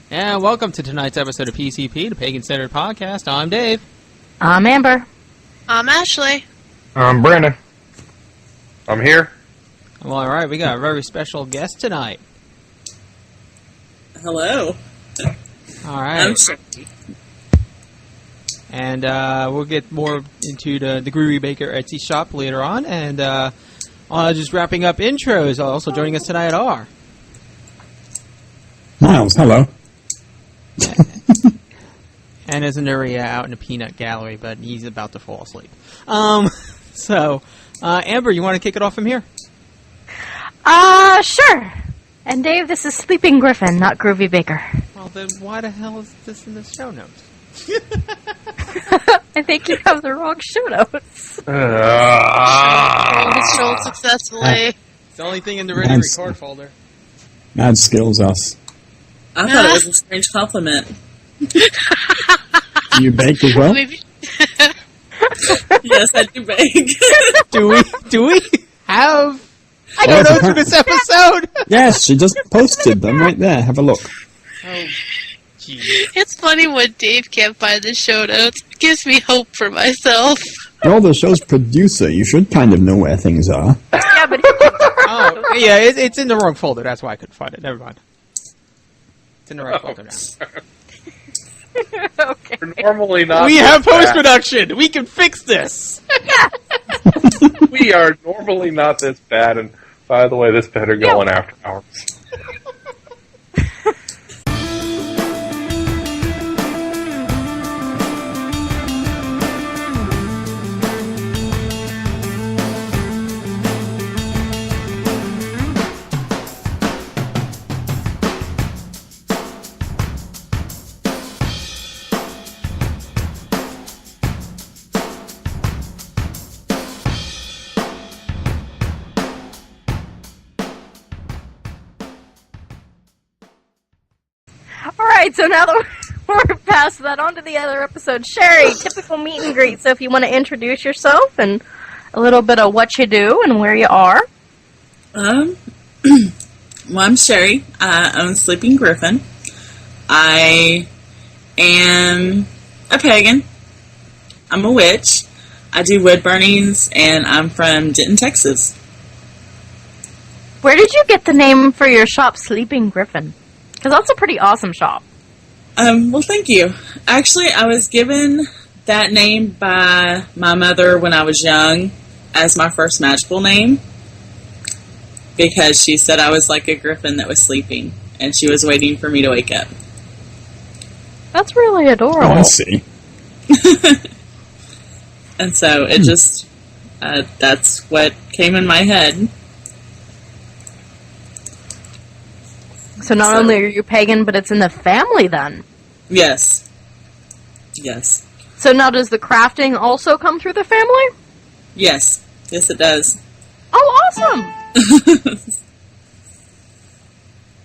And welcome to tonight's episode of PCP, the Pagan Centered Podcast. I'm Dave. I'm Amber. I'm Ashley. I'm Brandon. I'm here. Well, all right, we got a very special guest tonight. Hello. All right. I'm sorry. And we'll get more into the Groovy Baker Etsy shop later on. And just wrapping up intros, also joining us tonight are... Miles, hello. And isn't there out in the peanut gallery, but he's about to fall asleep. Amber, you want to kick it off from here? Sure. And Dave, this is Sleeping Gryphon, not Groovy Baker. Well, then why the hell is this in the show notes? I think you have the wrong show notes. Installed successfully. It's the only thing in the ready record folder. Mad skills us. I thought it was a strange compliment. Do you bake as well? Maybe. Yes, I do bake. Do we have... I don't know for this episode! Yes, she just posted them right there. Have a look. Oh, jeez. It's funny when Dave can't find the show notes. It gives me hope for myself. You're the show's producer. You should kind of know where things are. Yeah, but... Oh, yeah, it's in the wrong folder. That's why I couldn't find it. Never mind. It's in the right folder now. Okay. We're normally not. We this have bad. post-production! We can fix this! We are normally not this bad, and by the way, this better go on after hours. Alright, so now that we're past that, on to the other episode. Sherry, typical meet and greet. So if you want to introduce yourself and a little bit of what you do and where you are. Well, I'm Sherry. I own Sleeping Gryphon. I am a pagan. I'm a witch. I do wood burnings, and I'm from Denton, Texas. Where did you get the name for your shop, Sleeping Gryphon? Because that's a pretty awesome shop. Well, thank you. Actually, I was given that name by my mother when I was young as my first magical name because she said I was like a griffin that was sleeping and she was waiting for me to wake up. That's really adorable. Oh, I see. And so it just, that's what came in my head. So not only are you pagan, but it's in the family then. Yes. Yes. So now does the crafting also come through the family? Yes. Yes, it does. Oh, awesome!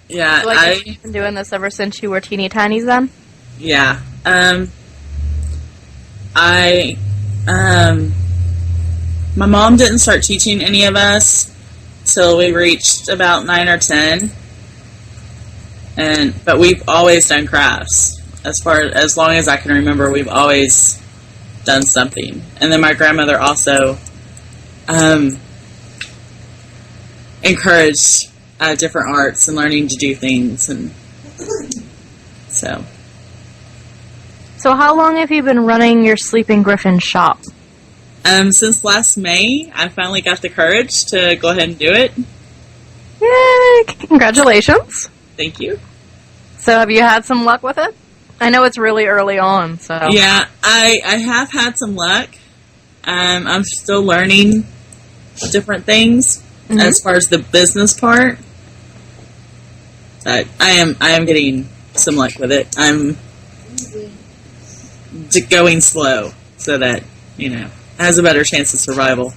Yeah, So, like, you've been doing this ever since you were teeny tinies then? yeah. My mom didn't start teaching any of us till we reached about 9 or 10. But we've always done crafts. As long as I can remember, we've always done something. And then my grandmother also encouraged different arts and learning to do things, and so. So how long have you been running your Sleeping Gryphon shop? Since last May, I finally got the courage to go ahead and do it. Yay! Congratulations. Thank you. So have you had some luck with it? I know it's really early on, so... Yeah, I have had some luck. I'm still learning different things as far as the business part. But I am getting some luck with it. I'm going slow so that, it has a better chance of survival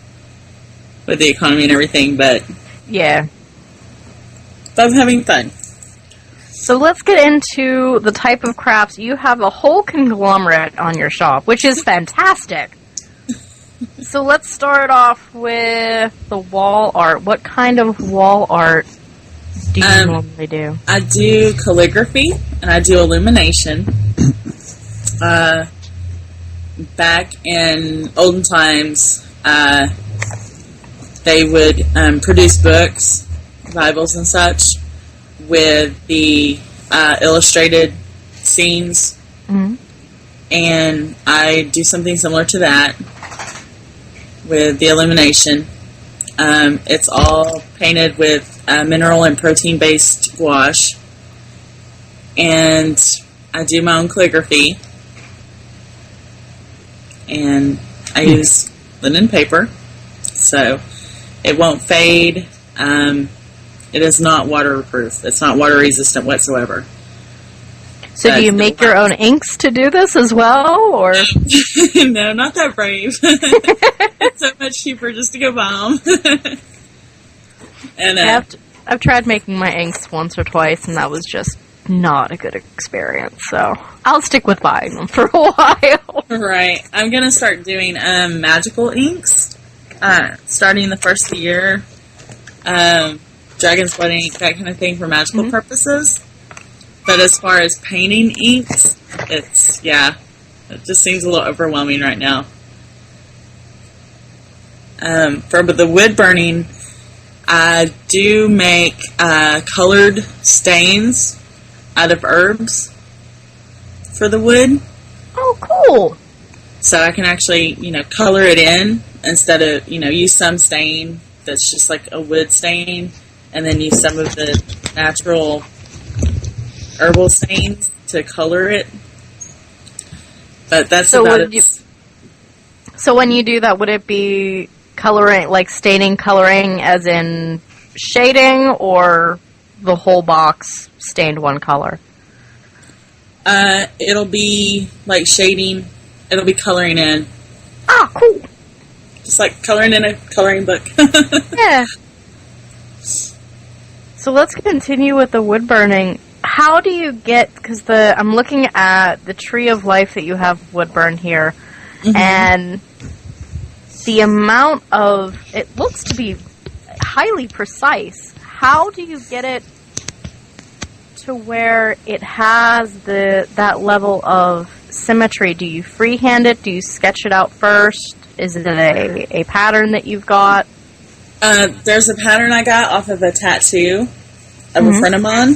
with the economy and everything, but Yeah. I'm having fun. So let's get into the type of crafts. You have a whole conglomerate on your shop, which is fantastic. So let's start off with the wall art. What kind of wall art do you normally do? I do calligraphy and I do illumination. Back in olden times, they would produce books, Bibles and such, with the illustrated scenes. Mm-hmm. And I do something similar to that with the illumination. It's all painted with mineral and protein-based gouache. And I do my own calligraphy. And I use linen paper, so it won't fade. It is not waterproof. It's not water resistant whatsoever. So do you make your own inks to do this as well, or? No, not that brave. It's so much cheaper just to go buy them. And I've tried making my inks once or twice, and that was just not a good experience. So I'll stick with buying them for a while. Right. I'm gonna start doing magical inks. Starting the first of the year. Dragon's Blood ink, that kind of thing for magical purposes. But as far as painting inks, it just seems a little overwhelming right now. For the wood burning, I do make colored stains out of herbs for the wood. Oh, cool. So I can actually, color it in instead of, use some stain that's just like a wood stain, and then use some of the natural herbal stains to color it. But that's about it. So when you do that, would it be coloring, like staining coloring as in shading, or the whole box stained one color? It'll be like shading. It'll be coloring in. Ah, cool. Just like coloring in a coloring book. Yeah. So let's continue with the wood burning. How do you get, because I'm looking at the tree of life that you have wood burn here, and the amount of, it looks to be highly precise. How do you get it to where it has that level of symmetry? Do you freehand it? Do you sketch it out first? Is it a pattern that you've got? There's a pattern I got off of a tattoo of a friend of mine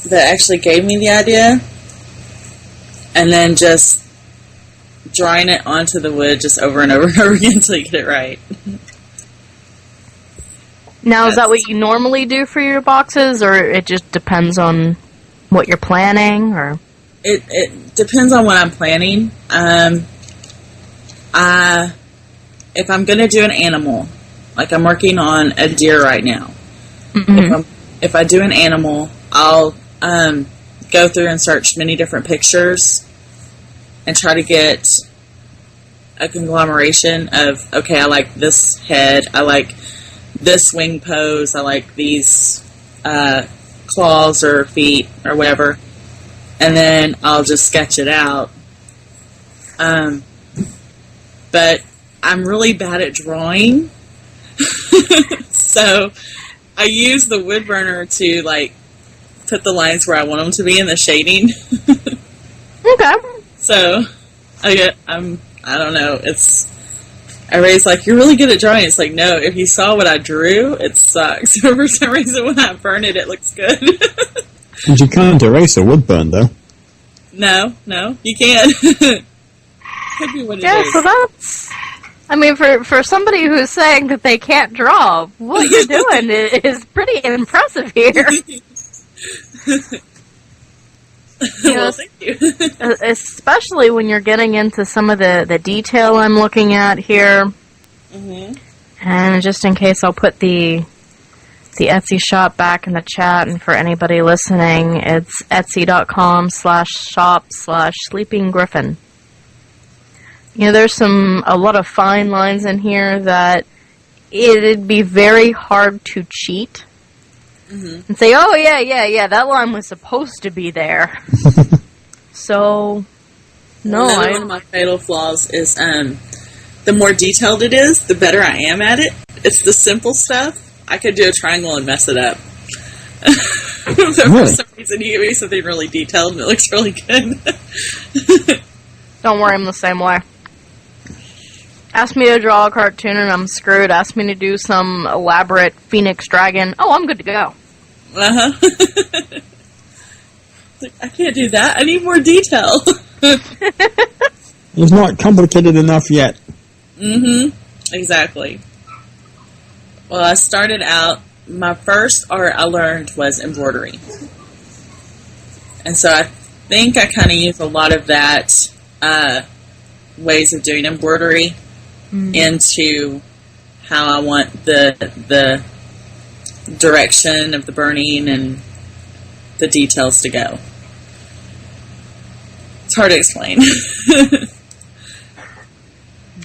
that actually gave me the idea, and then just drawing it onto the wood just over and over and over again until you get it right. Now, is that what you normally do for your boxes, or it just depends on what you're planning, or? It depends on what I'm planning. If I'm going to do an animal, like I'm working on a deer right now, if I do an animal, I'll go through and search many different pictures and try to get a conglomeration of, okay, I like this head, I like this wing pose, I like these claws or feet or whatever, and then I'll just sketch it out. But I'm really bad at drawing, so I use the wood burner to like put the lines where I want them to be in the shading. Okay. So I don't know. Everybody's like, you're really good at drawing. It's like, no, if you saw what I drew, it sucks. For some reason, when I burn it, it looks good. And you can't erase a wood burn, though. No, you can't. Could be what it is. So that's, I mean, for somebody who's saying that they can't draw, what you're doing is pretty impressive here. Well, thank you. Especially when you're getting into some of the detail I'm looking at here. And just in case, I'll put the Etsy shop back in the chat, and for anybody listening, it's etsy.com/shop/Sleeping Gryphon. There's a lot of fine lines in here that it'd be very hard to cheat and say, oh, yeah, that line was supposed to be there. So, no. One of my fatal flaws is the more detailed it is, the better I am at it. It's the simple stuff I could do a triangle and mess it up. But for Really? some reason, you give me something really detailed and it looks really good. Don't worry, I'm the same way. Ask me to draw a cartoon and I'm screwed. Ask me to do some elaborate phoenix dragon. Oh, I'm good to go. Uh-huh. I can't do that. I need more detail. It's not complicated enough yet. Mm-hmm. Exactly. Well, I started out, my first art I learned was embroidery. And so I think I kind of use a lot of that ways of doing embroidery into how I want the direction of the burning and the details to go. It's hard to explain.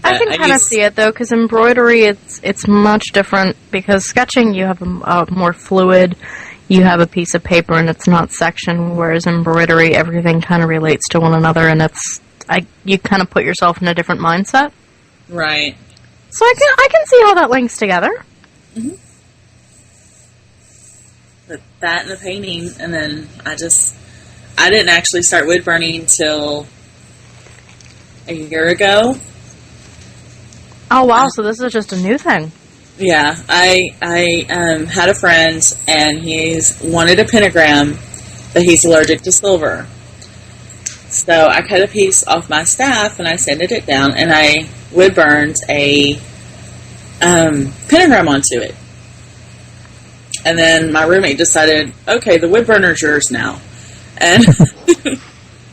I can kind of see it though, because embroidery it's much different. Because sketching, you have a more fluid. You have a piece of paper and it's not sectioned. Whereas embroidery, everything kind of relates to one another, and you kind of put yourself in a different mindset. Right. So I can see how that links together. Mm-hmm. But that and the painting, and then I didn't actually start wood burning till a year ago. Oh wow! So this is just a new thing. Yeah, I had a friend, and he's wanted a pentagram, but he's allergic to silver. So I cut a piece off my staff, and I sanded it down, and I wood burned a pentagram onto it. And then my roommate decided, okay, the wood burner's yours now. And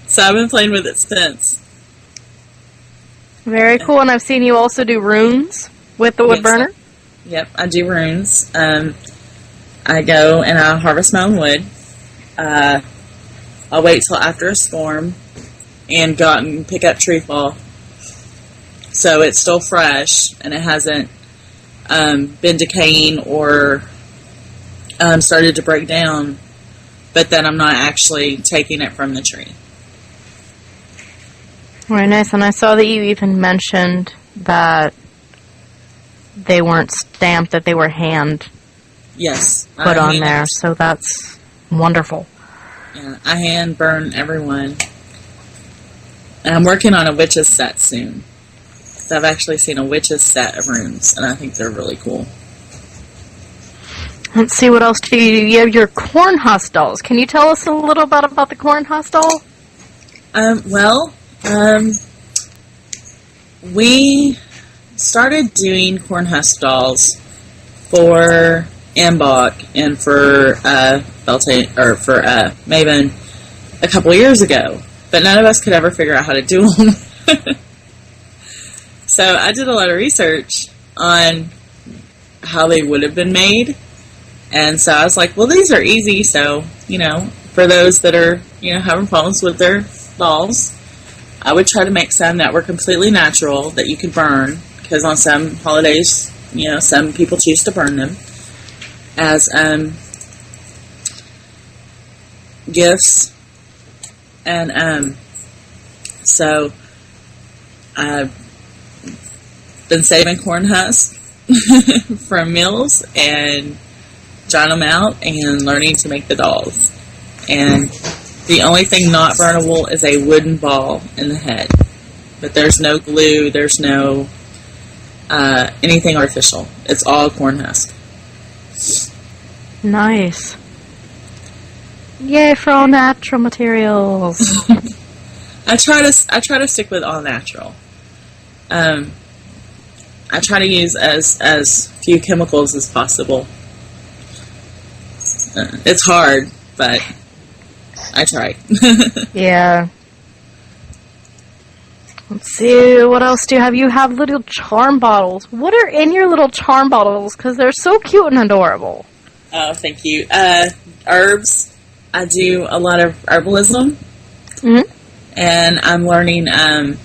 so I've been playing with it since. Very cool, and I've seen you also do runes with the wood burner. Yep, I do runes. I go and I harvest my own wood. I'll wait till after a storm and go out and pick up trefoil. So it's still fresh and it hasn't been decaying or started to break down, but then I'm not actually taking it from the tree. Very nice, and I saw that you even mentioned that they weren't stamped, that they were hand Yes. put on there, so that's wonderful. Yeah, I hand burn everyone. And I'm working on a witch's set soon. So I've actually seen a witch's set of runes, and I think they're really cool. Let's see, what else do you do? You have your corn husk dolls. Can you tell us a little bit about the corn husk doll? We started doing corn husk dolls for Ambach and for Maven a couple of years ago, but none of us could ever figure out how to do them. So I did a lot of research on how they would have been made, and so I was like, well, these are easy, so, for those that are, having problems with their dolls, I would try to make some that were completely natural that you could burn, because on some holidays, some people choose to burn them as gifts. And so I've been saving corn husks from meals and drying them out and learning to make the dolls. And the only thing not burnable is a wooden ball in the head. But there's no glue, there's no anything artificial. It's all corn husk. Nice. Yay for all natural materials. I try to stick with all natural. I try to use as few chemicals as possible. It's hard, but I try. Yeah. Let's see, what else do you have? You have little charm bottles. What are in your little charm bottles? Because they're so cute and adorable. Oh, thank you. Herbs. I do a lot of herbalism. Mm-hmm. And I'm learning, I'm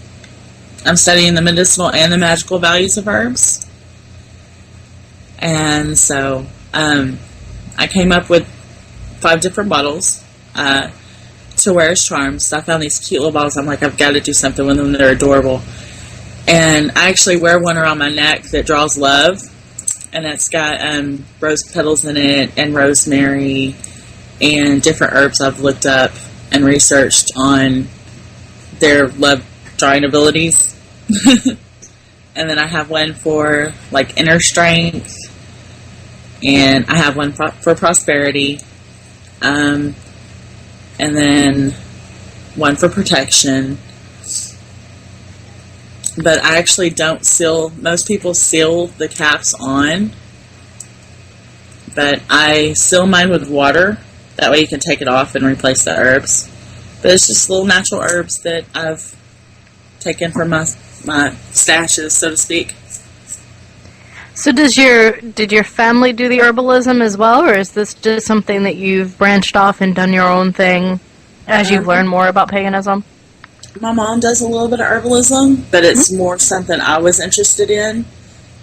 studying the medicinal and the magical values of herbs. And so, I came up with 5 different bottles, to wear as charms. So I found these cute little bottles. I'm like, I've got to do something with them. They're adorable. And I actually wear one around my neck that draws love. and it's got rose petals in it and rosemary and different herbs I've looked up and researched on their love drawing abilities. And then I have one for like inner strength, and I have one for prosperity, and then one for protection. But I actually don't seal. Most people seal the caps on, but I seal mine with water. That way you can take it off and replace the herbs. But it's just little natural herbs that I've taken from my stashes, so to speak. So did your family do the herbalism as well, or is this just something that you've branched off and done your own thing as you've learned more about paganism? My mom does a little bit of herbalism, but it's more something I was interested in.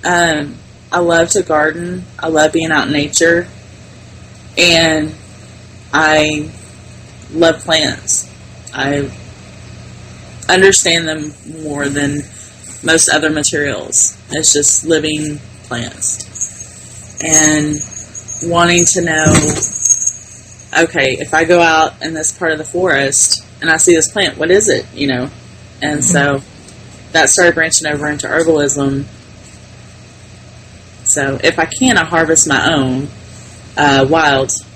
I love to garden. I love being out in nature. And I love plants. I understand them more than most other materials. It's just living plants. And wanting to know, okay, if I go out in this part of the forest and I see this plant, what is it, you know? And so that started branching over into herbalism. So if I can, I harvest my own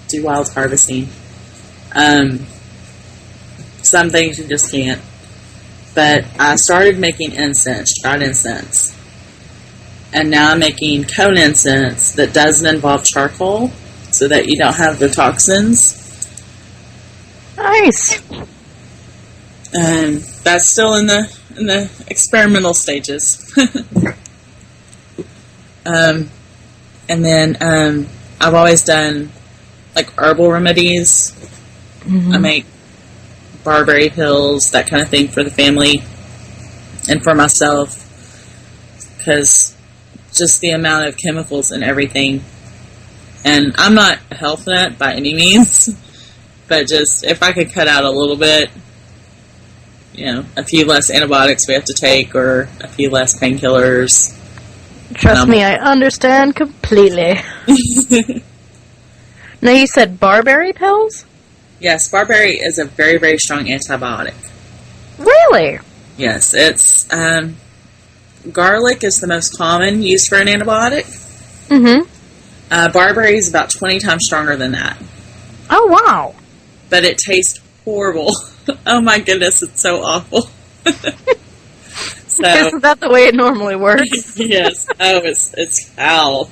do wild harvesting. Some things you just can't. But I started making incense, dried incense. And now I'm making cone incense that doesn't involve charcoal, so that you don't have the toxins. Nice. And that's still in the experimental stages. And then I've always done like herbal remedies. Mm-hmm. I make barberry pills, that kind of thing for the family and for myself, because just the amount of chemicals and everything. And I'm not a health nut by any means, but just if I could cut out a little bit, you know, a few less antibiotics we have to take, or a few less painkillers. Trust me, I understand completely. Now, you said barberry pills? Yes, barberry is a very, very strong antibiotic. Really? Yes, it's, garlic is the most common use for an antibiotic. Mm-hmm. Barberry is about 20 times stronger than that. Oh, wow. But it tastes horrible. Oh my goodness, it's so awful. So, Isn't that the way it normally works? yes. Oh, it's foul.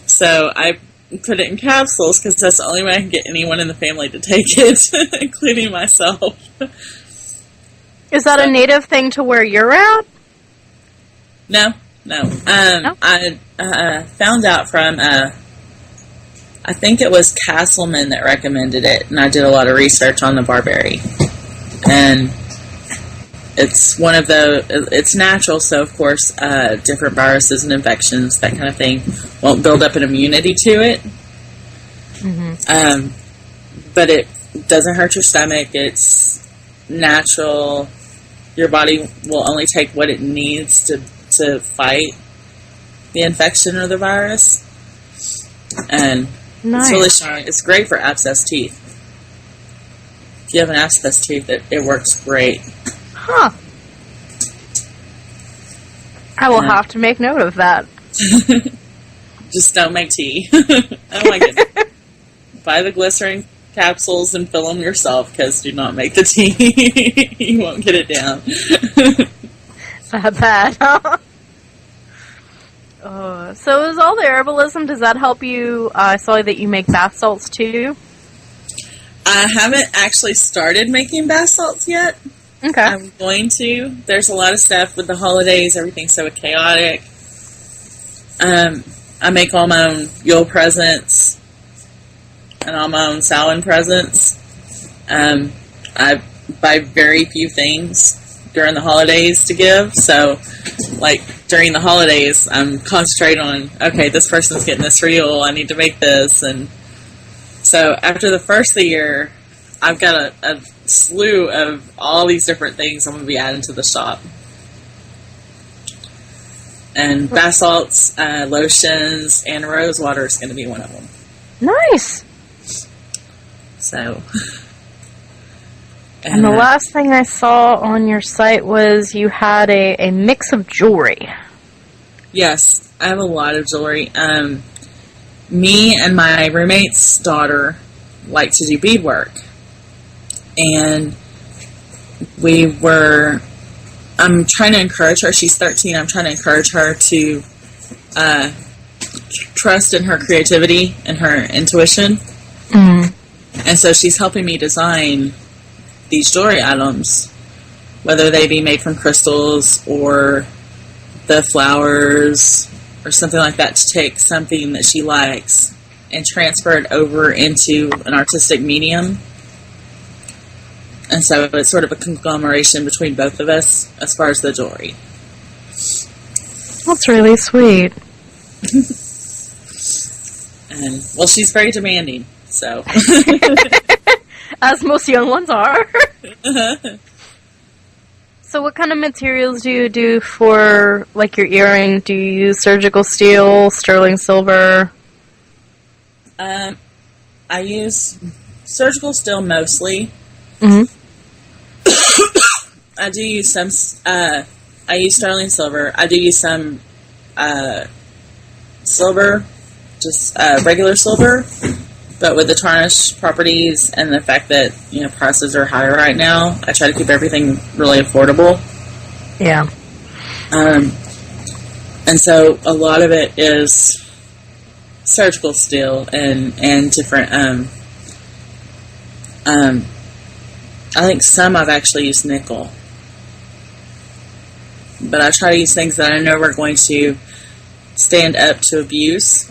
So I put it in capsules because that's the only way I can get anyone in the family to take it, including myself. Is that a native thing to where you're at? No. No? I found out from, I think it was Castleman that recommended it, and I did a lot of research on the barberry. And it's one of it's natural, so of course, different viruses and infections, that kind of thing, won't build up an immunity to it. Mm-hmm. But it doesn't hurt your stomach. It's natural. Your body will only take what it needs to fight the infection or the virus. And Nice. it's really strong. It's great for abscessed teeth. If you have an abscessed tooth, it works great. Huh. I will Yeah. have to make note of that. Just don't make tea. Oh my goodness. Buy the glycerin capsules and fill them yourself, because do not make the tea. You won't get it down. That bad, huh? So is all the herbalism, does that help you? I saw that you make bath salts too. I haven't actually started making bath salts yet. Okay. I'm going to. There's a lot of stuff with the holidays. Everything's so chaotic. I make all my own Yule presents and all my own Samhain presents. I buy very few things during the holidays to give. So, like, during the holidays, I'm concentrating on, okay, this person's getting this for Yule. I need to make this. And so after the first of the year, I've got a slew of all these different things I'm going to be adding to the shop. And bath salts, lotions, and rose water is going to be one of them. Nice. So. And the last thing I saw on your site was you had a mix of jewelry. Yes, I have a lot of jewelry. Me and my roommate's daughter like to do beadwork. And I'm trying to encourage her. She's 13. I'm trying to encourage her to trust in her creativity and her intuition. Mm. And so she's helping me design these jewelry items, whether they be made from crystals or the flowers or something like that, to take something that she likes and transfer it over into an artistic medium. And so it's sort of a conglomeration between both of us as far as the jewelry. That's really sweet. And, well, she's very demanding, so. As most young ones are. So what kind of materials do you do for, like, your earring? Do you use surgical steel, sterling silver? I use surgical steel mostly. Mm-hmm. I do use some, I use sterling silver. I do use some silver, just regular silver, but with the tarnish properties and the fact that, prices are higher right now, I try to keep everything really affordable. Yeah. And so a lot of it is surgical steel and different, I think some I've actually used nickel. But I try to use things that I know are going to stand up to abuse.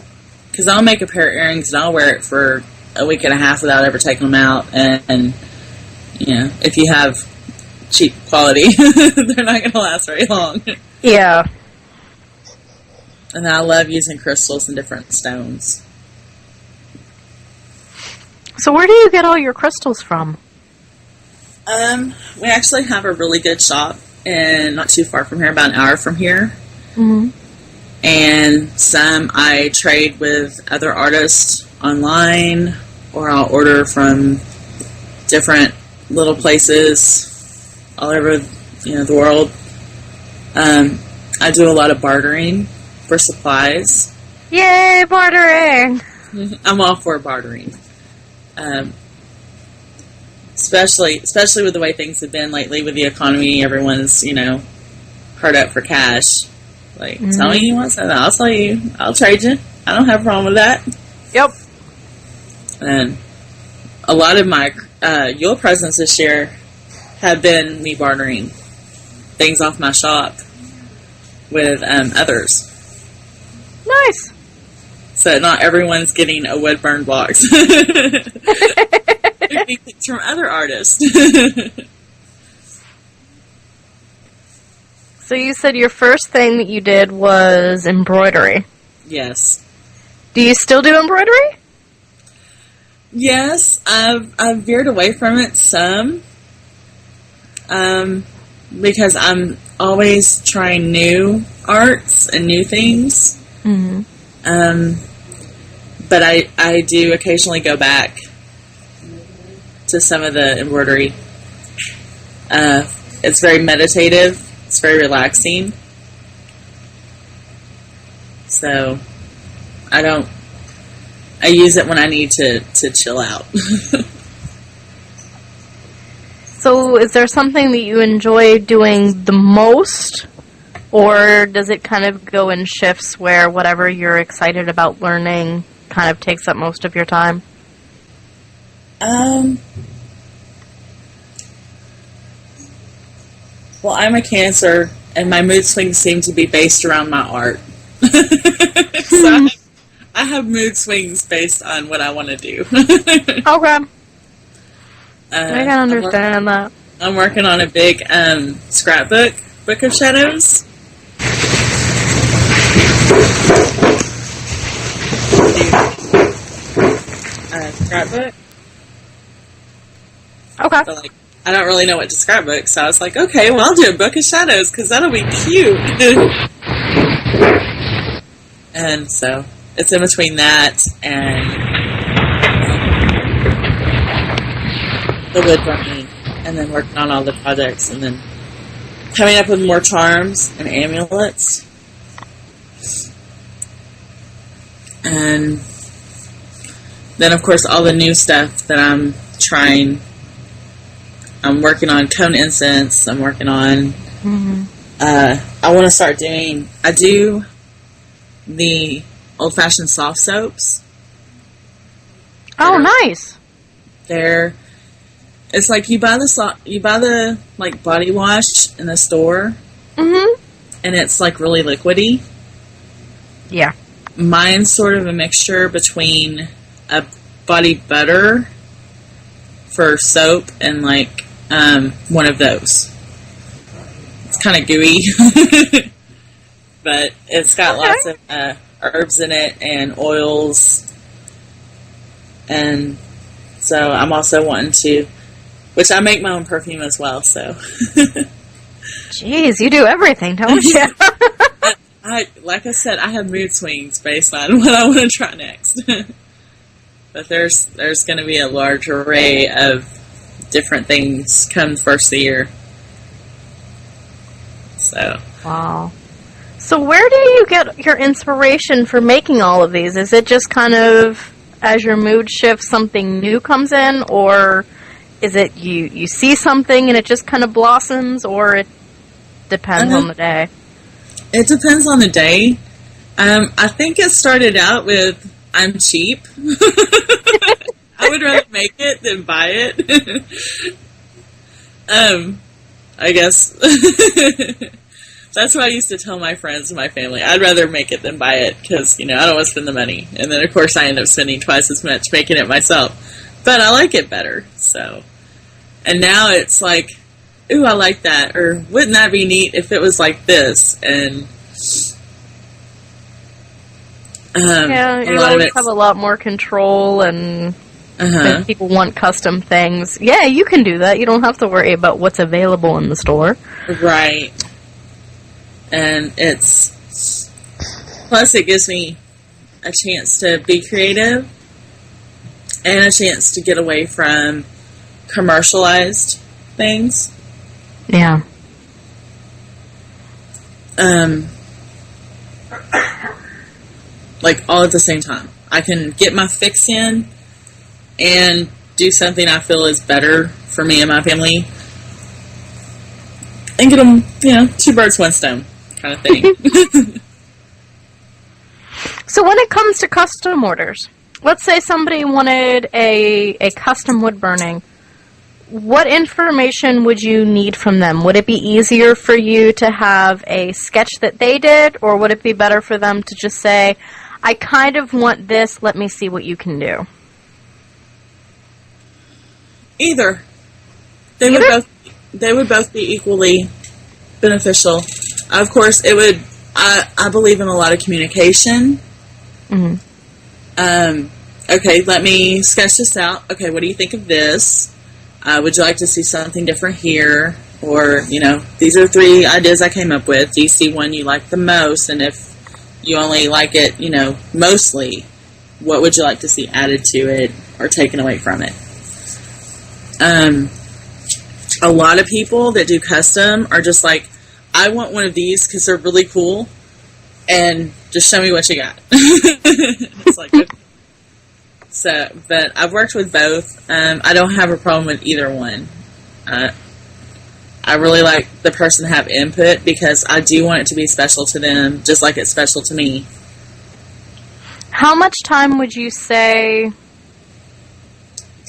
Because I'll make a pair of earrings and I'll wear it for a week and a half without ever taking them out. And if you have cheap quality, they're not going to last very long. Yeah. And I love using crystals and different stones. So where do you get all your crystals from? We actually have a really good shop, and not too far from here, about an hour from here. Mm-hmm. And some I trade with other artists online, or I'll order from different little places all over, the world. I do a lot of bartering for supplies. Yay, bartering! I'm all for bartering. Especially with the way things have been lately with the economy, everyone's, hard up for cash. Like, tell me you want something, I'll tell you. I'll trade you. I don't have a problem with that. Yep. And a lot of my Yule presents this year have been me bartering things off my shop with others. Nice. So not everyone's getting a wood burn box. It's from other artists. So you said your first thing that you did was embroidery. Yes. Do you still do embroidery? Yes, I've veered away from it some. Because I'm always trying new arts and new things. Mm-hmm. But I do occasionally go back to some of the embroidery. It's very meditative. It's very relaxing. So I use it when I need to chill out. So is there something that you enjoy doing the most? Or does it kind of go in shifts where whatever you're excited about learning kind of takes up most of your time? Well, I'm a Cancer, and my mood swings seem to be based around my art. So I have mood swings based on what I want to do. Okay. I can understand that. I'm working on a big scrapbook, Book of Shadows. Scrapbook. Okay. So, I don't really know what to scrapbook, so I was like, okay, well, I'll do a Book of Shadows, because that'll be cute. And so it's in between that and the wood burning, and then working on all the projects, and then coming up with more charms and amulets. And then, of course, all the new stuff that I'm trying. I'm working on cone incense. I'm working on... I want to start doing... I do the old-fashioned soft soaps. Oh, nice. It's like you buy the like body wash in the store, Mm-hmm. and it's like really liquidy. Yeah. Mine's sort of a mixture between a body butter for soap and like one of those. It's kind of gooey, but it's got lots of herbs in it and oils, and so I'm also wanting to, which I make my own perfume as well. So, Jeez, you do everything, don't you? like I said, I have mood swings based on what I want to try next. But there's going to be a large array of different things come first of the year. So. Wow. So where do you get your inspiration for making all of these? Is it just kind of as your mood shifts, something new comes in, or is it you see something and it just kind of blossoms, or it depends on the day? It depends on the day. I think it started out with I'm cheap. I would rather make it than buy it. I guess that's what I used to tell my friends and my family. I'd rather make it than buy it because, I don't want to spend the money. And then, of course, I end up spending twice as much making it myself. But I like it better. So, and now it's like, ooh, I like that. Or wouldn't that be neat if it was like this? And yeah, you always have a lot more control, and if people want custom things, yeah, you can do that. You don't have to worry about what's available in the store. Right. And plus it gives me a chance to be creative and a chance to get away from commercialized things. Yeah. Like all at the same time. I can get my fix in and do something I feel is better for me and my family. And get them, two birds, one stone kind of thing. So when it comes to custom orders, let's say somebody wanted a custom wood burning, what information would you need from them? Would it be easier for you to have a sketch that they did, or would it be better for them to just say, I kind of want this, let me see what you can do? Either. They would both be equally beneficial. Of course, it would. I believe in a lot of communication. Mm-hmm. Okay, let me sketch this out. Okay, what do you think of this? Would you like to see something different here? Or, these are 3 ideas I came up with. Do you see one you like the most? And if you only like it, mostly, what would you like to see added to it or taken away from it? A lot of people that do custom are just like, I want one of these because they're really cool, and just show me what you got. It's like, okay. So, but I've worked with both. I don't have a problem with either one. I really like the person to have input because I do want it to be special to them, just like it's special to me. How much time would you say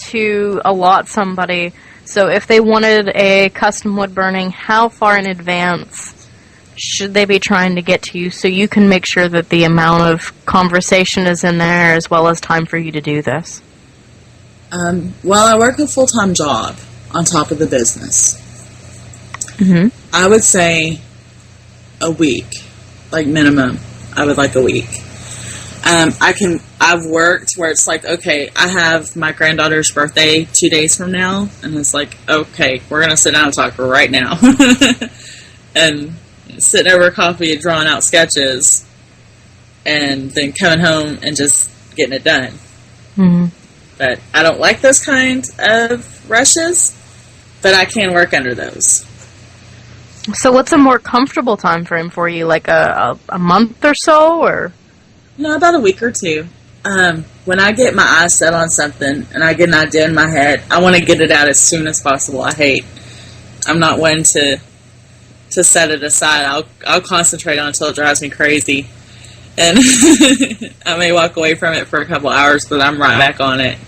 to allot somebody? So if they wanted a custom wood burning, how far in advance should they be trying to get to you so you can make sure that the amount of conversation is in there as well as time for you to do this? Well, I work a full-time job on top of the business. Mm-hmm. I would say a week, like minimum. I would like a week. I've worked where it's like, okay, I have my granddaughter's birthday 2 days from now, and it's like, okay, we're going to sit down and talk right now. And sitting over coffee and drawing out sketches, and then coming home and just getting it done. Mm-hmm. But I don't like those kinds of rushes, but I can work under those. So what's a more comfortable time frame for you? Like a month or so, or? No, about a week or two. When I get my eyes set on something and I get an idea in my head, I want to get it out as soon as possible. I'm not one to set it aside. I'll concentrate on it until it drives me crazy. And I may walk away from it for a couple hours, but I'm right back on it.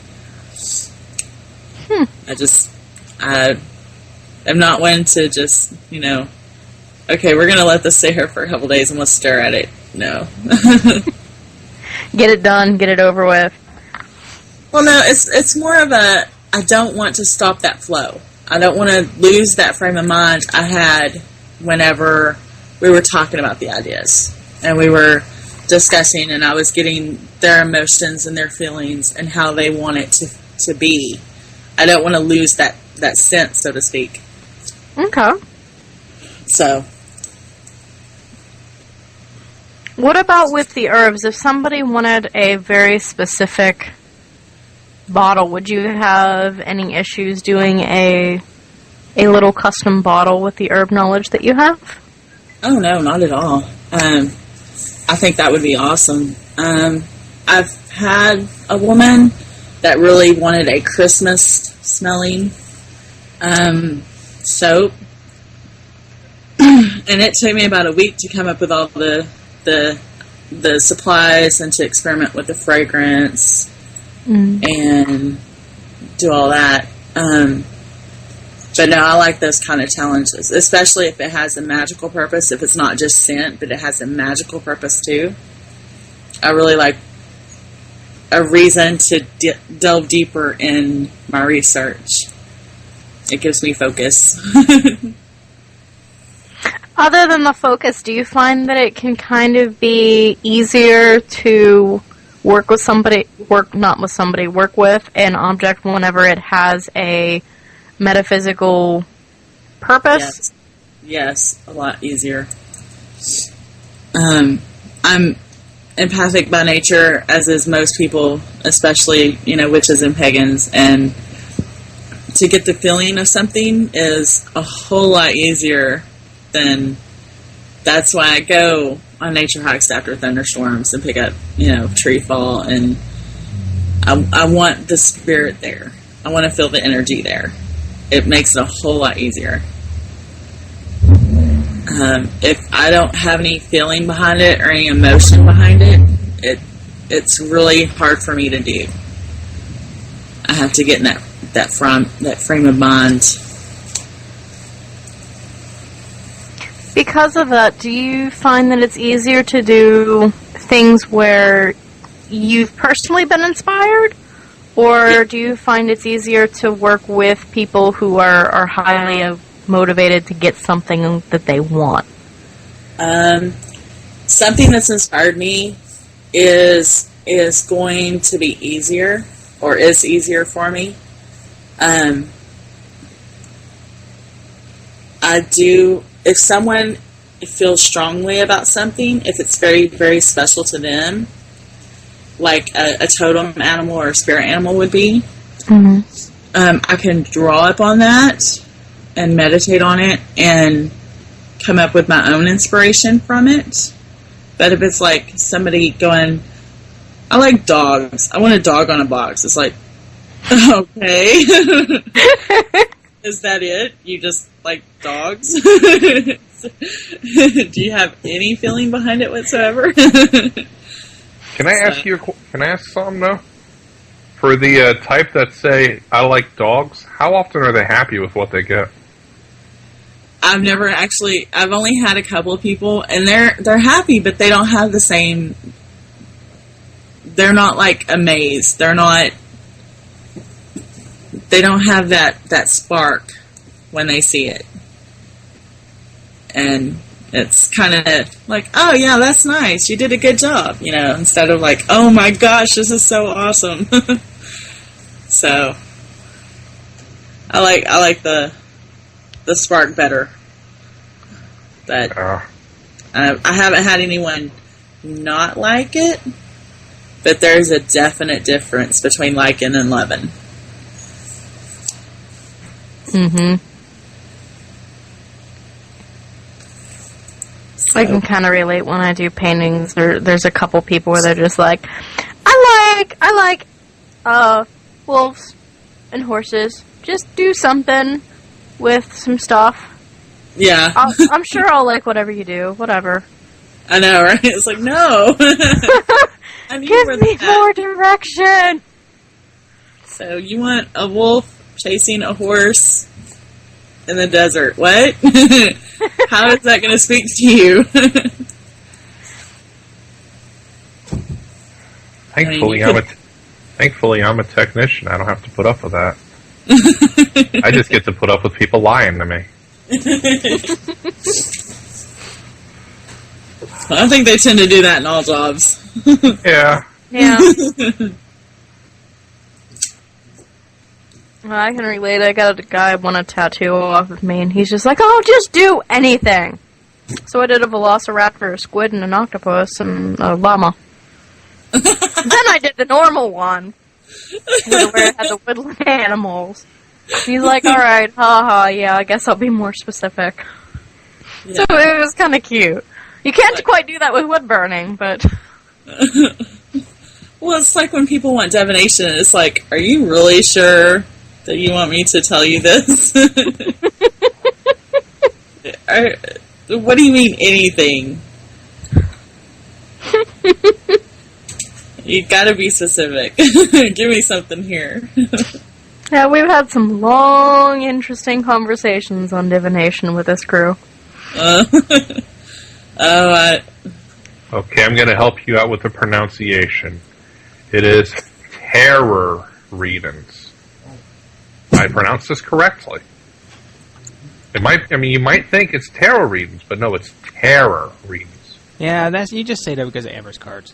I'm not one to just, okay, we're going to let this sit here for a couple days and let's stare at it. No. Get it done, get it over with. Well, no, it's more of I don't want to stop that flow. I don't want to lose that frame of mind I had whenever we were talking about the ideas. And we were discussing, and I was getting their emotions and their feelings and how they want it to be. I don't want to lose that sense, so to speak. Okay. So. What about with the herbs? If somebody wanted a very specific bottle, would you have any issues doing a little custom bottle with the herb knowledge that you have? Oh, no, not at all. I think that would be awesome. I've had a woman that really wanted a Christmas-smelling soap, and it took me about a week to come up with all the supplies and to experiment with the fragrance and do all that. But no, I like those kind of challenges, especially if it has a magical purpose. If it's not just scent, but it has a magical purpose too. I really like a reason to delve deeper in my research. It gives me focus. Other than the focus, do you find that it can kind of be easier to work with an object whenever it has a metaphysical purpose? Yes, a lot easier. I'm empathic by nature, as is most people, especially, witches and pagans, and to get the feeling of something is a whole lot easier than. That's why I go on nature hikes after thunderstorms and pick up, tree fall, and I want the spirit there. I want to feel the energy there. It makes it a whole lot easier. If I don't have any feeling behind it or any emotion behind it, it's really hard for me to do. I have to get in that frame of mind. Because of that, do you find that it's easier to do things where you've personally been inspired? Or do you find it's easier to work with people who are highly motivated to get something that they want? Something that's inspired me is going to be easier, or is easier for me. If someone feels strongly about something, if it's very, very special to them, like a totem animal or a spirit animal would be, I can draw up on that and meditate on it and come up with my own inspiration from it. But if it's like somebody going, I like dogs, I want a dog on a box, it's like, okay. Is that it? You just like dogs? Do you have any feeling behind it whatsoever? Can I ask you? Can I ask something though? For the type that say I like dogs, how often are they happy with what they get? I've only had a couple of people, and they're happy, but they don't have the same. They're not like amazed. They don't have that spark when they see it. And it's kind of like, oh yeah, that's nice, you did a good job, instead of like, oh my gosh, this is so awesome. So I like the spark better. But I haven't had anyone not like it, but there's a definite difference between liking and loving. Mm-hmm. So, I can kind of relate when I do paintings. There's a couple people where they're just like, I like wolves and horses. Just do something with some stuff. yeah. I'm sure I'll like whatever you do. Whatever. I know, right? It's like, no. I need Give more me than that. more direction. So you want a wolf chasing a horse in the desert? What? How is that going to speak to you? Thankfully, I'm a technician. I don't have to put up with that. I just get to put up with people lying to me. I think they tend to do that in all jobs. Yeah. Yeah. Well, I can relate. I got a guy want a tattoo off of me, and he's just like, "Oh, just do anything." So I did a velociraptor, a squid, and an octopus, and a llama. Then I did the normal one, where it had the woodland animals. He's like, "All right, haha, yeah, I guess I'll be more specific." Yeah. So it was kind of cute. You can't quite do that with wood burning, but Well, it's like when people want divination. It's like, are you really sure that you want me to tell you this? What do you mean anything? You gotta be specific. Give me something here. yeah, we've had some long, interesting conversations on divination with this crew. Okay, I'm going to help you out with the pronunciation. It is terror readings. I pronounced this correctly. You might think it's tarot readings, but no, it's terror readings. Yeah, you just say that because of Amber's cards.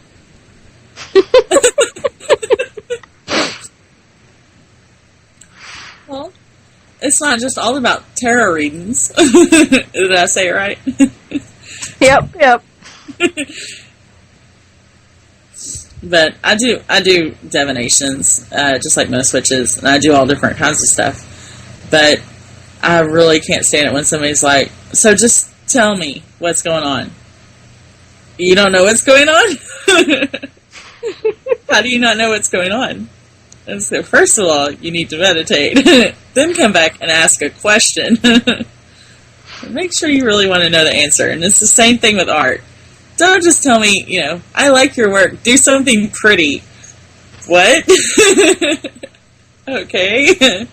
Well, it's not just all about tarot readings. Did I say it right? Yep. But I do divinations, just like most witches, and I do all different kinds of stuff. But I really can't stand it when somebody's like, "So just tell me what's going on." You don't know what's going on? How do you not know what's going on? And so, first of all, you need to meditate. Then come back and ask a question. Make sure you really want to know the answer. And it's the same thing with art. Don't just tell me, I like your work. Do something pretty. What? Okay.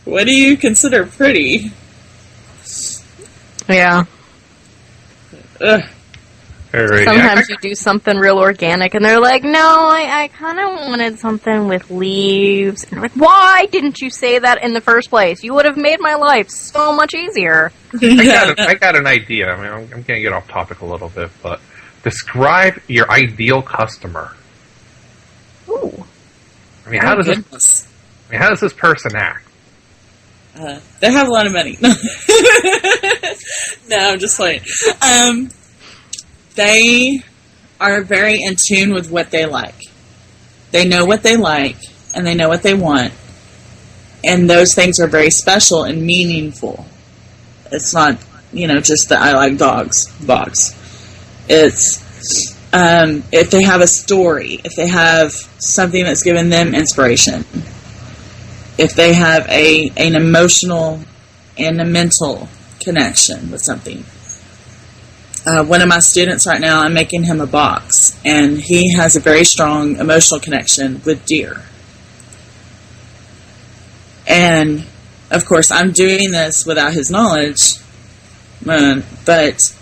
What do you consider pretty? Yeah. Ugh. Sometimes you do something real organic, and they're like, "No, I kind of wanted something with leaves." And I'm like, "Why didn't you say that in the first place? You would have made my life so much easier." I got an idea. I mean, I'm going to get off topic a little bit, but describe your ideal customer. Ooh. I mean, how does this person act? They have a lot of money. No, I'm just playing. They are very in tune with what they like. They know what they like, and they know what they want. And those things are very special and meaningful. It's not, just that I like dogs box. It's, if they have a story, if they have something that's given them inspiration, if they have an emotional and a mental connection with something. One of my students right now, I'm making him a box, and he has a very strong emotional connection with deer. And, of course, I'm doing this without his knowledge, but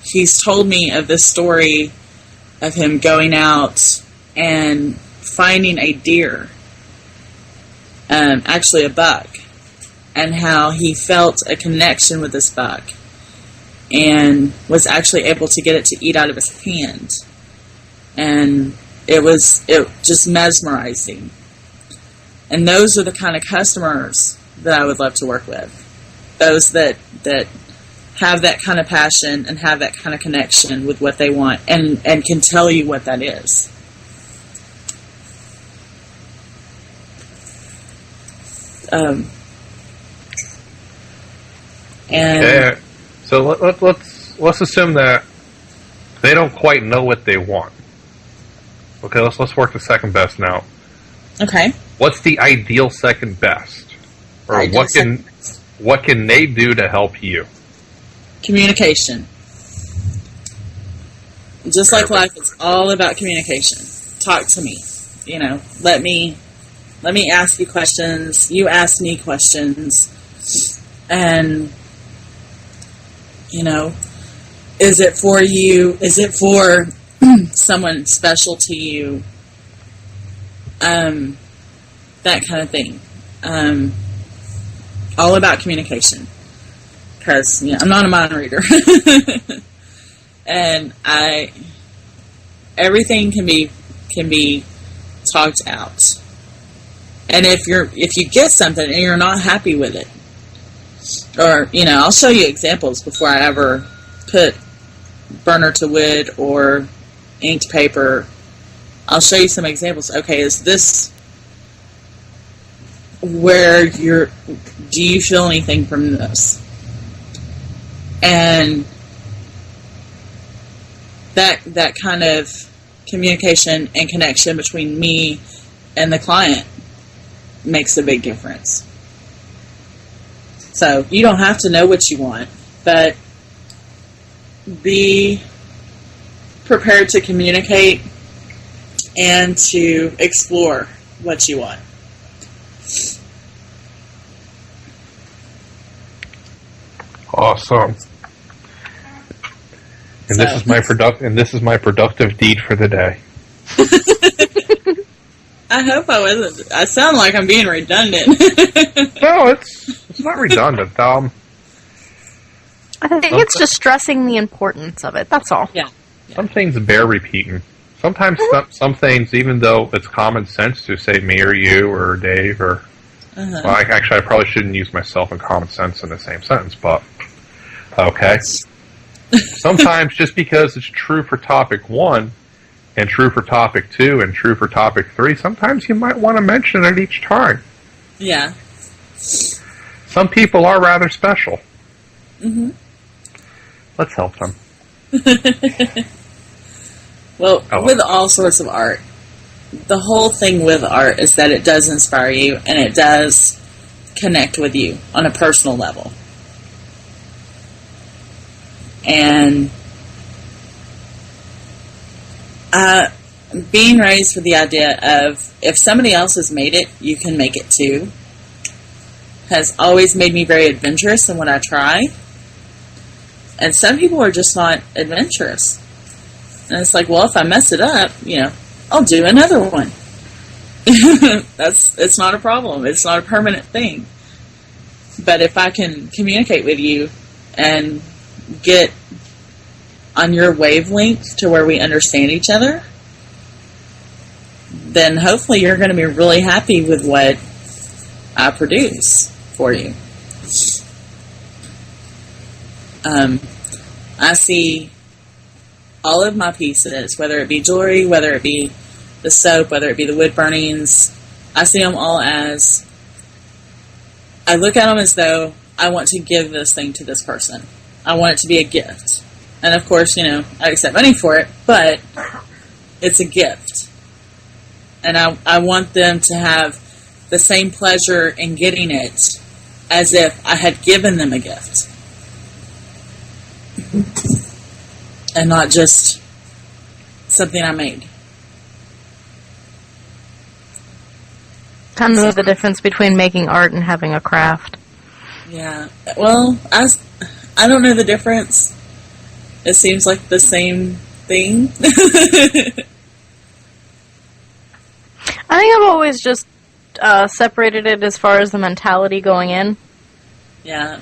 he's told me of this story of him going out and finding a deer, actually a buck, and how he felt a connection with this buck and was actually able to get it to eat out of his hand. And it just mesmerizing. And those are the kind of customers that I would love to work with. Those that have that kind of passion and have that kind of connection with what they want, and can tell you what that is. And Okay. So let's assume that they don't quite know what they want. Okay, let's work the second best now. okay, What's the ideal second best, or Ideal what can they do to help you? communication. Just like life, it's all about communication. Talk to me. You know, let me ask you questions. You ask me questions, and you know, is it for you? Is it for someone special to you? That kind of thing. All about communication. Because I'm not a mind reader, and everything can be talked out. And if you get something and you're not happy with it, or I'll show you examples before I ever put burner to wood or inked paper. I'll show you some examples. Okay, is this where do you feel anything from this? And that kind of communication and connection between me and the client makes a big difference. So you don't have to know what you want, but be prepared to communicate and to explore what you want. Awesome. And this is my productive deed for the day. I hope I wasn't. I sound like I'm being redundant. No, it's not redundant. I think it's just stressing the importance of it. That's all. Yeah. Some things bear repeating. Sometimes some things, even though it's common sense to say me or you or Dave or... Well, I probably shouldn't use myself and common sense in the same sentence, but... Okay. Sometimes just because it's true for topic 1 and true for topic 2 and true for topic 3, sometimes you might want to mention it each time. Yeah. Some people are rather special. Mm-hmm. Let's help them. Well, with all sorts of art, the whole thing with art is that it does inspire you and it does connect with you on a personal level. And being raised with the idea of if somebody else has made it, you can make it too, has always made me very adventurous in what I try. And some people are just not adventurous. And it's like, well, if I mess it up, I'll do another one. It's not a problem. It's not a permanent thing. But if I can communicate with you and get on your wavelength to where we understand each other, then hopefully you're going to be really happy with what I produce for you. I see all of my pieces, whether it be jewelry, whether it be the soap, whether it be the wood burnings, I see them all as, I look at them as though I want to give this thing to this person. I want it to be a gift. And of course, I accept money for it, but it's a gift. And I want them to have the same pleasure in getting it as if I had given them a gift. And not just something I made. Kind of the difference between making art and having a craft. Yeah. Well, I don't know the difference. It seems like the same thing. I think I've always just separated it as far as the mentality going in. Yeah.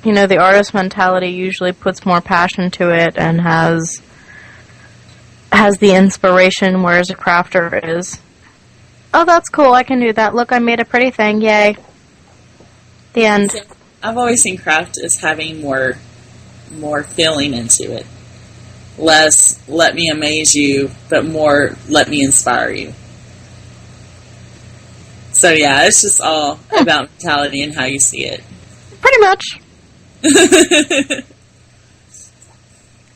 The artist mentality usually puts more passion to it and has the inspiration, whereas a crafter is, oh, that's cool, I can do that. Look, I made a pretty thing, yay. The end. I've always seen craft as having more more feeling into it. Less let me amaze you, but more let me inspire you. So yeah, it's just all about mentality and how you see it. Pretty much.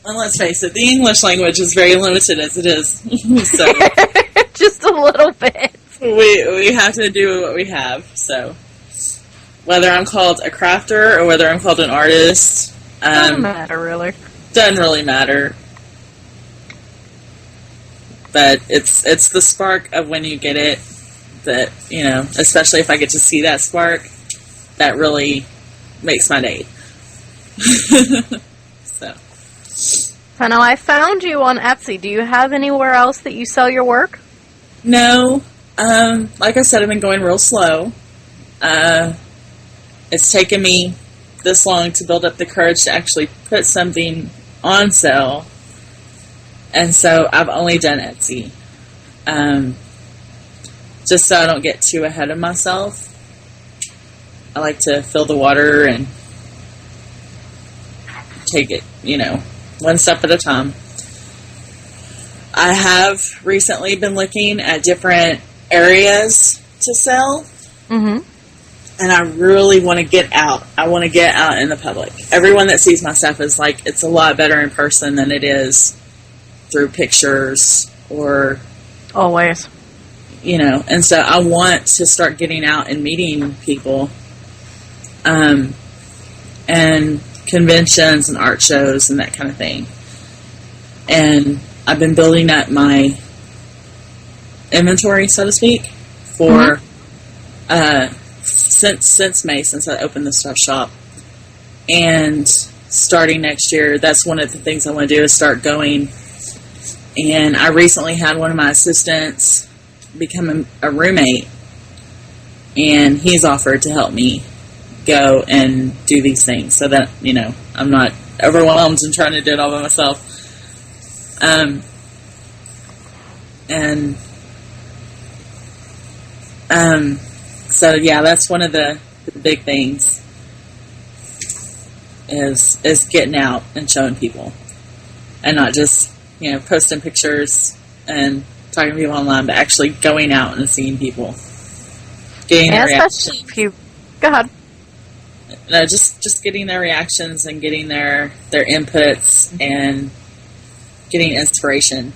And let's face it, the English language is very limited as it is. So Just a little bit. we have to do what we have. So whether I'm called a crafter or whether I'm called an artist, Doesn't matter, really. doesn't really matter. But it's the spark of when you get it that, you know, especially if I get to see that spark, that really makes my day. So. So now I found you on Etsy. Do you have anywhere else that you sell your work? No. Like I said, I've been going real slow. It's taken me this long to build up the courage to actually put something on sale. And so I've only done Etsy. Just so I don't get too ahead of myself. I like to fill the water and take it, you know, one step at a time. I have recently been looking at different areas to sell. Mm-hmm. And I really want to get out. I want to get out in the public. Everyone that sees my stuff is like, it's a lot better in person than it is through pictures or... Always. You know, and so I want to start getting out and meeting people. And conventions and art shows and that kind of thing. And I've been building up my inventory, so to speak, for since May, since I opened the stuff shop. And starting next year, that's one of the things I want to do is start going. And I recently had one of my assistants become a roommate, and he's offered to help me go and do these things so that, you know, I'm not overwhelmed and trying to do it all by myself. So yeah, that's one of the big things is getting out and showing people, and not just, you know, posting pictures and talking to people online, but actually going out and seeing people, getting their reactions. Especially if you go ahead. No, just getting their reactions and getting their inputs and getting inspiration.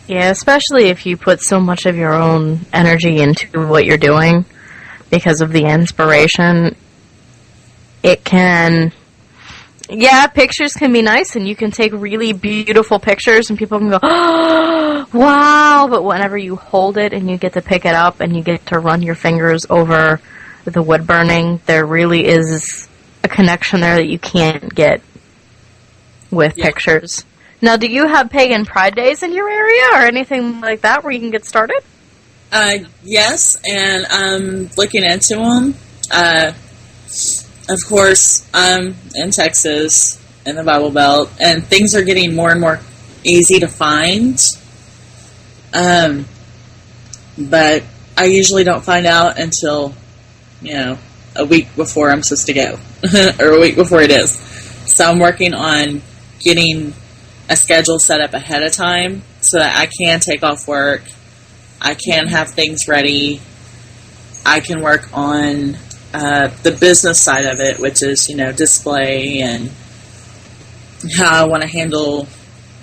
Yeah, especially if you put so much of your own energy into what you're doing because of the inspiration, it can... Yeah, pictures can be nice, and you can take really beautiful pictures, and people can go, oh, wow! But whenever you hold it and you get to pick it up and you get to run your fingers over the wood burning, there really is a connection there that you can't get with pictures. Now, do you have Pagan Pride Days in your area or anything like that where you can get started? Yes, and I'm looking into them. Of course, I'm in Texas, in the Bible Belt, and things are getting more and more easy to find. But I usually don't find out until, you know, a week before I'm supposed to go, or a week before it is. So I'm working on getting a schedule set up ahead of time so that I can take off work, I can have things ready, I can work on the business side of it, which is, you know, display and how I want to handle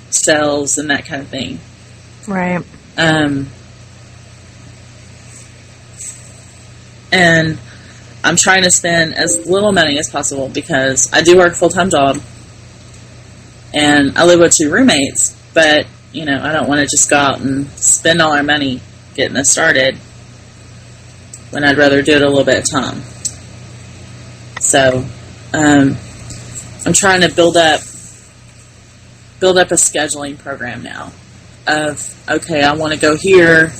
sales and that kind of thing. Right. And I'm trying to spend as little money as possible because I do work a full-time job and I live with 2 roommates, but, you know, I don't want to just go out and spend all our money getting us started when I'd rather do it a little bit at a time. So, I'm trying to build up a scheduling program now of, okay, I want to go here,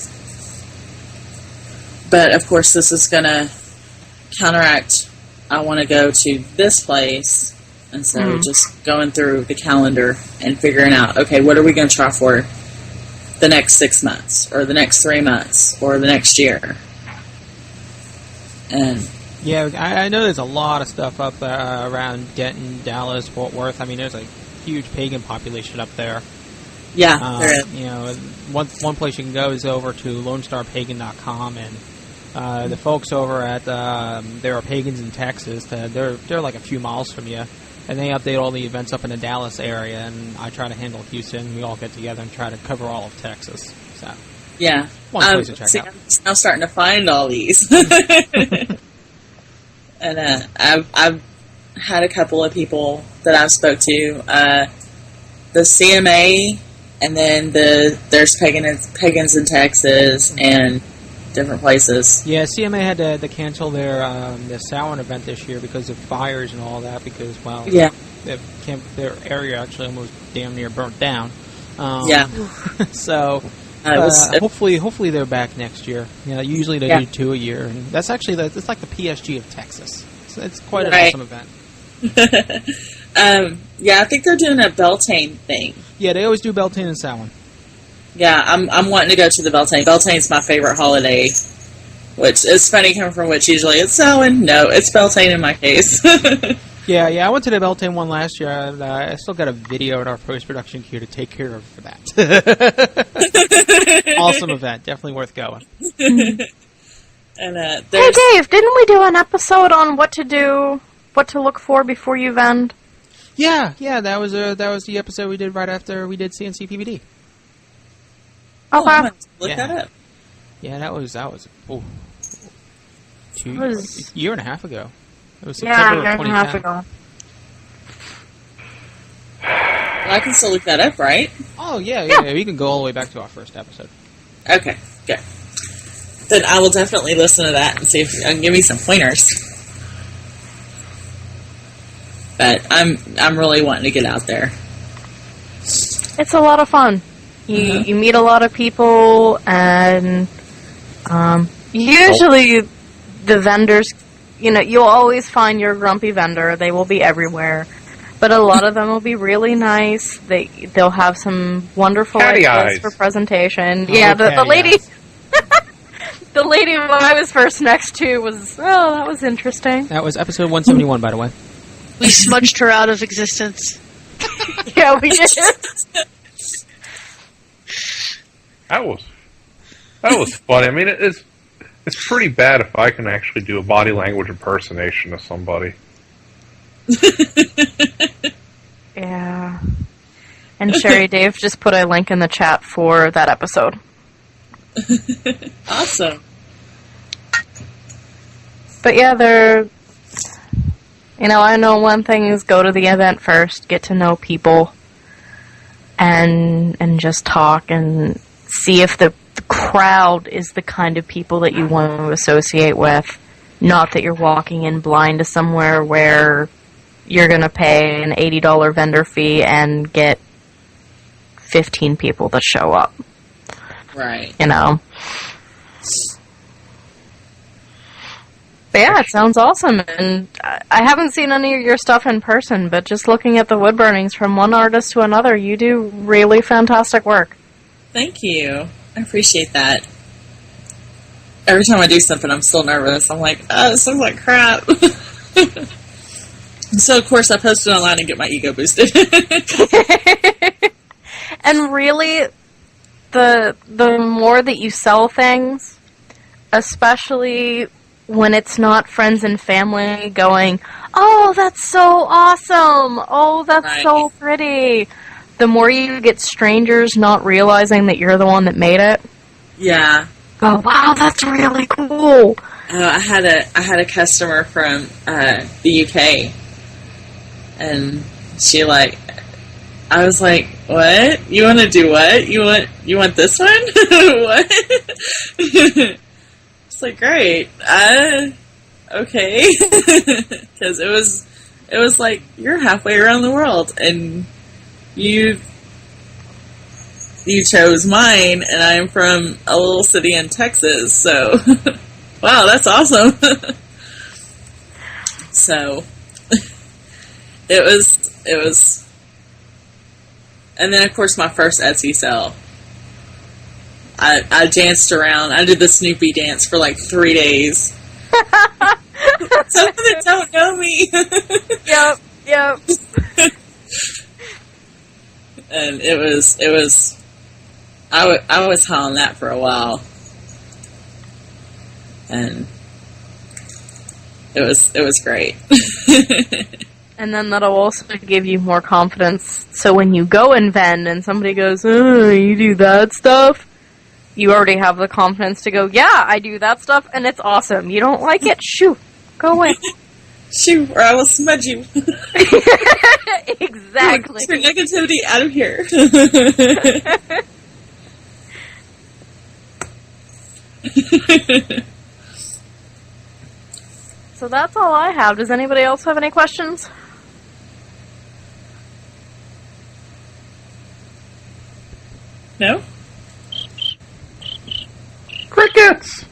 but of course this is going to counteract, I want to go to this place, and so just going through the calendar and figuring out, okay, what are we going to try for the next 6 months, or the next 3 months, or the next year, and Yeah, I know there's a lot of stuff up around Denton, Dallas, Fort Worth. I mean, there's a huge pagan population up there. Yeah, there is. You know, one place you can go is over to LoneStarPagan.com, and the folks over at there are pagans in Texas. They're like a few miles from you, and they update all the events up in the Dallas area. And I try to handle Houston. We all get together and try to cover all of Texas. So Yeah. one place to check out. I'm now starting to find all these. And I've had a couple of people that I've spoke to. The CMA, and then there's pagans in Texas and different places. Yeah, CMA had to cancel their Samhain event this year because of fires and all that. Because Yeah. their area actually almost damn near burnt down. Yeah. So hopefully they're back next year. Yeah, usually they do 2 a year, and that's like the PSG of Texas. So it's quite an awesome event. Yeah, I think they're doing a Beltane thing. Yeah, they always do Beltane and Samhain. Yeah, I'm wanting to go to the Beltane. Beltane's my favorite holiday, which is funny coming from which usually it's Samhain. No, it's Beltane in my case. Yeah, I went to the Beltane one last year, and I still got a video in our post-production queue to take care of for that. Awesome event. Definitely worth going. And Hey Dave, didn't we do an episode on what to look for before you vend? Yeah, that was the episode we did right after we did CNC PVD. I'm Okay. gonna look that up. Yeah, that was a year and a half ago. It was Yeah, September a year of and a half 2010. ago. Well, I can still look that up, right? Oh yeah, we can go all the way back to our first episode. Okay, good. Then I will definitely listen to that and see if you can give me some pointers. But I'm really wanting to get out there. It's a lot of fun. You meet a lot of people, and usually the vendors, you'll always find your grumpy vendor. They will be everywhere. But a lot of them will be really nice. They'll have some wonderful Catty ideas eyes. for presentation. Oh, Yeah, the catty lady... eyes. The lady who I was first next to that was interesting. That was episode 171, by the way. We smudged her out of existence. Yeah, we did. That was funny. I mean, it's pretty bad if I can actually do a body language impersonation of somebody. Yeah. And Sherry Dave just put a link in the chat for that episode. Awesome. But yeah, I know one thing is go to the event first, get to know people, and just talk and see if the crowd is the kind of people that you want to associate with. Not that you're walking in blind to somewhere where you're going to pay an $80 vendor fee and get 15 people that show up. Right. But yeah, it sounds awesome, and I haven't seen any of your stuff in person, but just looking at the wood burnings from one artist to another, you do really fantastic work. Thank you. I appreciate that. Every time I do something, I'm still nervous. I'm like, this looks like crap. So, of course, I post it online and get my ego boosted. And really, the more that you sell things, especially when it's not friends and family going, oh, that's so awesome, oh, that's so pretty, the more you get strangers not realizing that you're the one that made it. Yeah. Go, wow, that's really cool. I had a customer from the UK, and she I was like, what? You want to do what? You want this one? What? It's like, great. Okay. Because it was like, you're halfway around the world, and you chose mine, and I'm from a little city in Texas, so wow, that's awesome. So it was, and then of course my first Etsy sale, I danced around. I did the Snoopy dance for like 3 days. Some that don't know me. Yep. And it was. I was hauling that for a while, and it was great. And then that'll also give you more confidence. So when you go and vend and somebody goes, "Oh, you do that stuff," you already have the confidence to go, "Yeah, I do that stuff, and it's awesome. You don't like it? Shoo, go away." Shoot, or I will smudge you. Exactly. Get your negativity out of here. So that's all I have. Does anybody else have any questions? No? Crickets!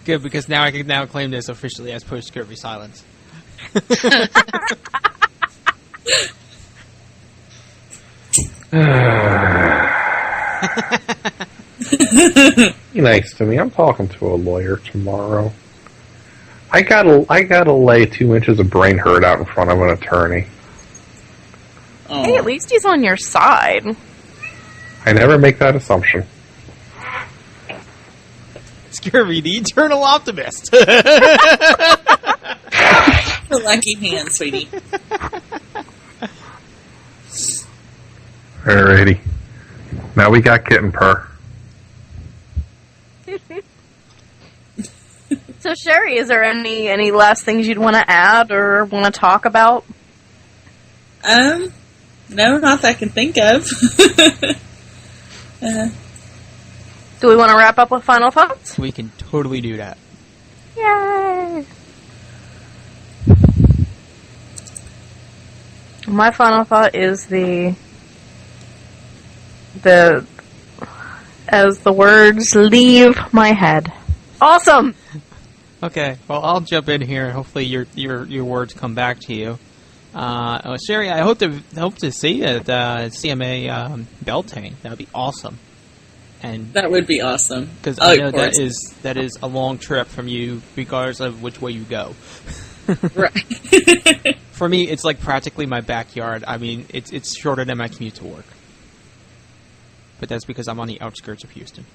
Good, because now I can now claim this officially as post-scurvy silence. Be nice to me. I'm talking to a lawyer tomorrow. I gotta lay 2 inches of brain hurt out in front of an attorney. Oh. Hey, at least he's on your side. I never make that assumption. Scurvy, the eternal optimist. The lucky hand, sweetie. Alrighty. Now we got kitten purr. So, Sherry, is there any last things you'd want to add or want to talk about? No, not that I can think of. Do we want to wrap up with final thoughts? We can totally do that. Yay! My final thought is as the words leave my head. Awesome! Okay, well, I'll jump in here, and hopefully your words come back to you. Sherry, I hope to see you at CMA Beltane. That would be awesome. And That would be awesome. because I know that is a long trip from you, regardless of which way you go. Right. For me, it's like practically my backyard. I mean, it's shorter than my commute to work. But that's because I'm on the outskirts of Houston.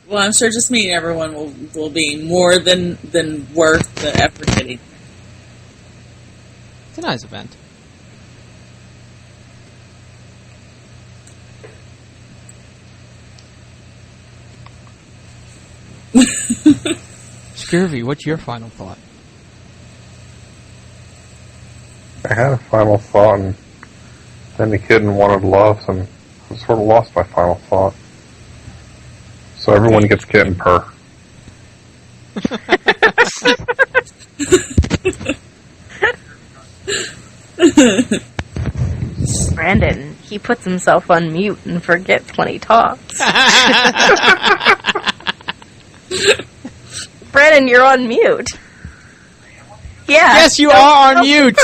Well, I'm sure just meeting everyone will be more than worth the effort getting. It's a nice event. Scurvy, what's your final thought? I had a final thought, and then the kitten wanted love, and I sort of lost my final thought. So everyone gets kitten purr. Brandon, he puts himself on mute and forgets when he talks. Brandon, you're on mute. Yeah. Yes, you are on mute!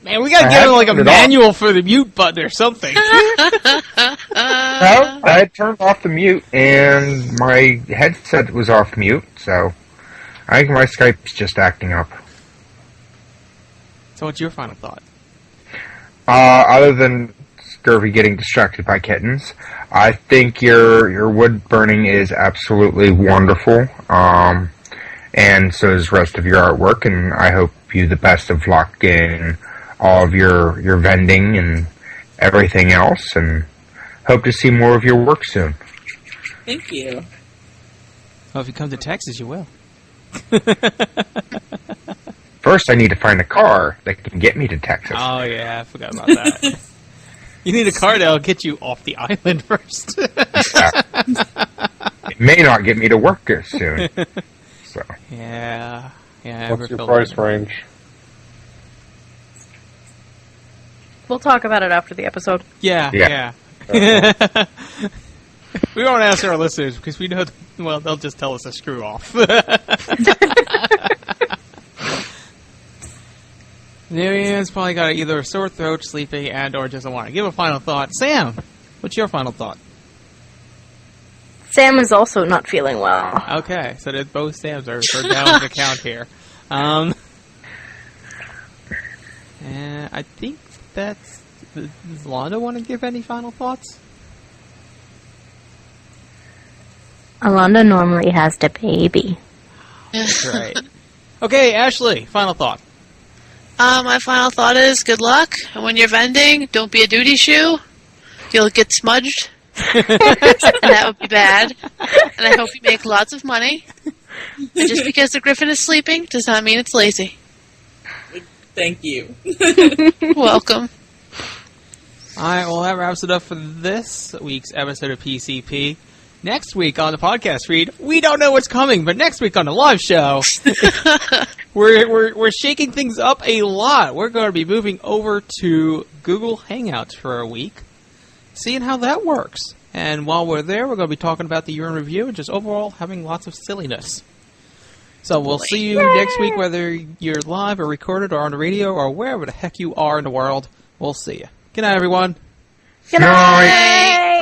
Man, we gotta get like a manual for the mute button or something. No, I turned off the mute, and my headset was off mute, so I think my Skype's just acting up. So what's your final thought? Other than Scurvy getting distracted by kittens, I think your wood burning is absolutely wonderful, and so is the rest of your artwork, and I hope you the best of luck in all of your vending and everything else, and hope to see more of your work soon. Thank you. Well, if you come to Texas, you will. First, I need to find a car that can get me to Texas. Oh, yeah, I forgot about that. You need a car that'll get you off the island first. It may not get me to work soon. So. Yeah. What's your price range? We'll talk about it after the episode. Yeah. We won't ask our listeners because we know, well, they'll just tell us to screw off. Narian's probably got either a sore throat, sleeping, and or doesn't want to give a final thought. Sam, what's your final thought? Sam is also not feeling well. Okay, so both Sams are down the count here. And I think that's... Does Londa want to give any final thoughts? Alonda normally has the baby. That's right. Okay, Ashley, final thought. My final thought is good luck. And when you're vending, don't be a duty shoe. You'll get smudged. And that would be bad. And I hope you make lots of money. And just because the griffin is sleeping does not mean it's lazy. Thank you. Welcome. Alright, well that wraps it up for this week's episode of PCP. Next week on the podcast feed, we don't know what's coming, but next week on the live show, we're shaking things up a lot. We're going to be moving over to Google Hangouts for a week, seeing how that works. And while we're there, we're going to be talking about the year in review and just overall having lots of silliness. So we'll see you next week, whether you're live or recorded or on the radio or wherever the heck you are in the world. We'll see you. Good night, everyone. Good night.